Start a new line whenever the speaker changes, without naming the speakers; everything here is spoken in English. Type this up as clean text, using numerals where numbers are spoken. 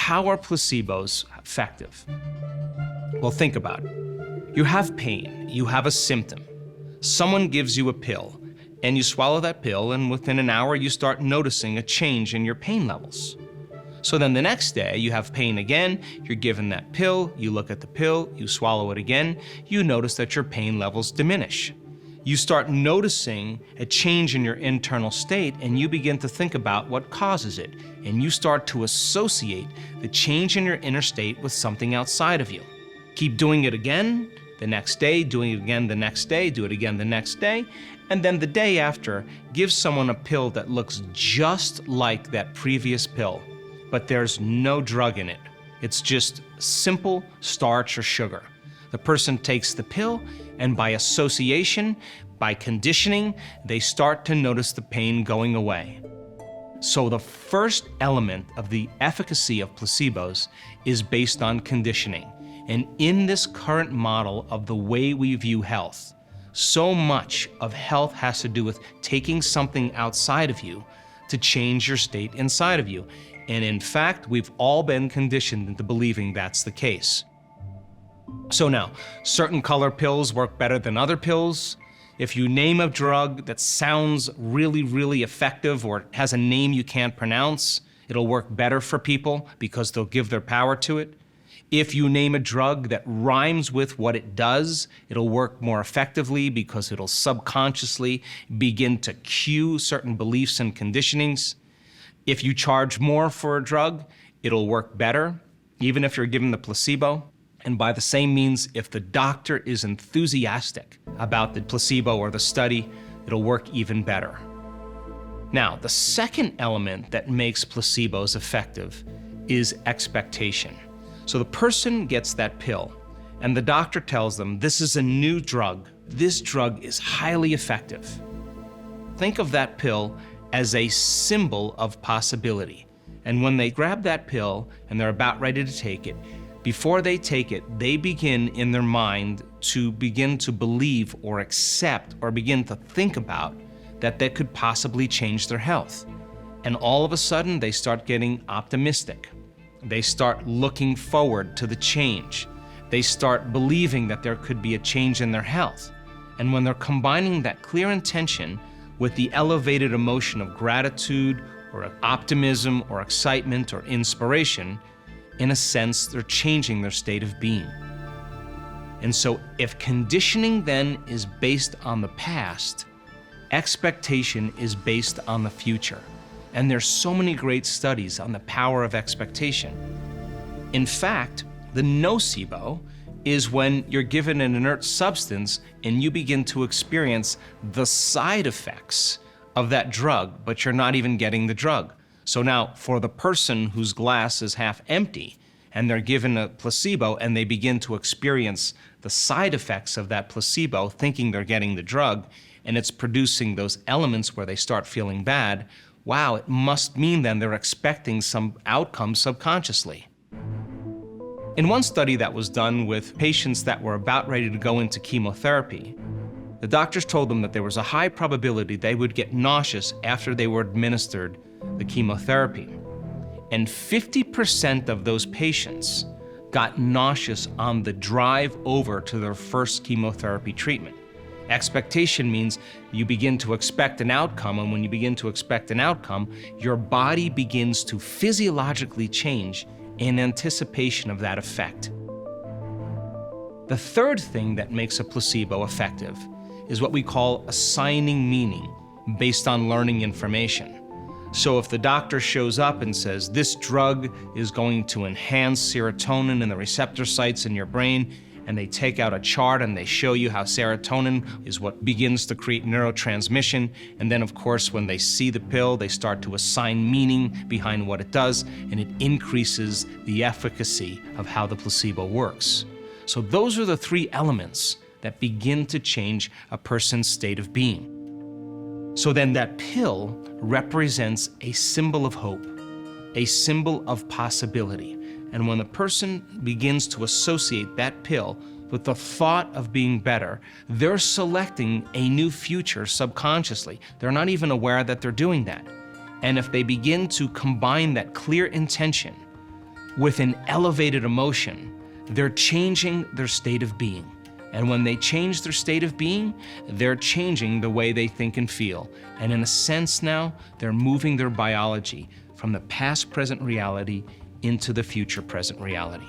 how are placebos effective? Well, think about it. You have pain, you have a symptom. Someone gives you a pill, and you swallow that pill, and within an hour you start noticing a change in your pain levels. So then the next day you have pain again, you're given that pill, you look at the pill, you swallow it again, you notice that your pain levels diminish. You start noticing a change in your internal state, and you begin to think about what causes it, and you start to associate the change in your inner state with something outside of you. Keep doing it again the next day, doing it again the next day, do it again the next day, and then the day after, give someone a pill that looks just like that previous pill, but there's no drug in it. It's just simple starch or sugar. The person takes the pill, and by association, by conditioning, they start to notice the pain going away. So the first element of the efficacy of placebos is based on conditioning. And in this current model of the way we view health, so much of health has to do with taking something outside of you to change your state inside of you. And in fact, we've all been conditioned into believing that's the case. So now, certain color pills work better than other pills. If you name a drug that sounds really, really effective or has a name you can't pronounce, it'll work better for people because they'll give their power to it. If you name a drug that rhymes with what it does, it'll work more effectively because it'll subconsciously begin to cue certain beliefs and conditionings. If you charge more for a drug, it'll work better, even if you're given the placebo. And by the same means, if the doctor is enthusiastic about the placebo or the study, it'll work even better. Now, the second element that makes placebos effective is expectation. So the person gets that pill, and the doctor tells them, this is a new drug. This drug is highly effective. Think of that pill as a symbol of possibility. And when they grab that pill and they're about ready to take it, before they take it, they begin in their mind to begin to believe or accept or begin to think about that they could possibly change their health. And all of a sudden, they start getting optimistic. They start looking forward to the change. They start believing that there could be a change in their health. And when they're combining that clear intention with the elevated emotion of gratitude or optimism or excitement or inspiration, in a sense, they're changing their state of being. And so if conditioning then is based on the past, expectation is based on the future. And there's so many great studies on the power of expectation. In fact, the nocebo is when you're given an inert substance and you begin to experience the side effects of that drug, but you're not even getting the drug. So now, for the person whose glass is half empty, and they're given a placebo and they begin to experience the side effects of that placebo, thinking they're getting the drug, and it's producing those elements where they start feeling bad, wow, it must mean then they're expecting some outcome subconsciously. In one study that was done with patients that were about ready to go into chemotherapy, the doctors told them that there was a high probability they would get nauseous after they were administered the chemotherapy. And 50% of those patients got nauseous on the drive over to their first chemotherapy treatment. Expectation means you begin to expect an outcome, and when you begin to expect an outcome, your body begins to physiologically change in anticipation of that effect. The third thing that makes a placebo effective is what we call assigning meaning based on learning information. So if the doctor shows up and says, this drug is going to enhance serotonin in the receptor sites in your brain, and they take out a chart and they show you how serotonin is what begins to create neurotransmission, and then of course when they see the pill, they start to assign meaning behind what it does, and it increases the efficacy of how the placebo works. So those are the three elements that begin to change a person's state of being. So then that pill represents a symbol of hope, a symbol of possibility. And when the person begins to associate that pill with the thought of being better, they're selecting a new future subconsciously. They're not even aware that they're doing that. And if they begin to combine that clear intention with an elevated emotion, they're changing their state of being. And when they change their state of being, they're changing the way they think and feel. And in a sense now, they're moving their biology from the past present reality into the future present reality.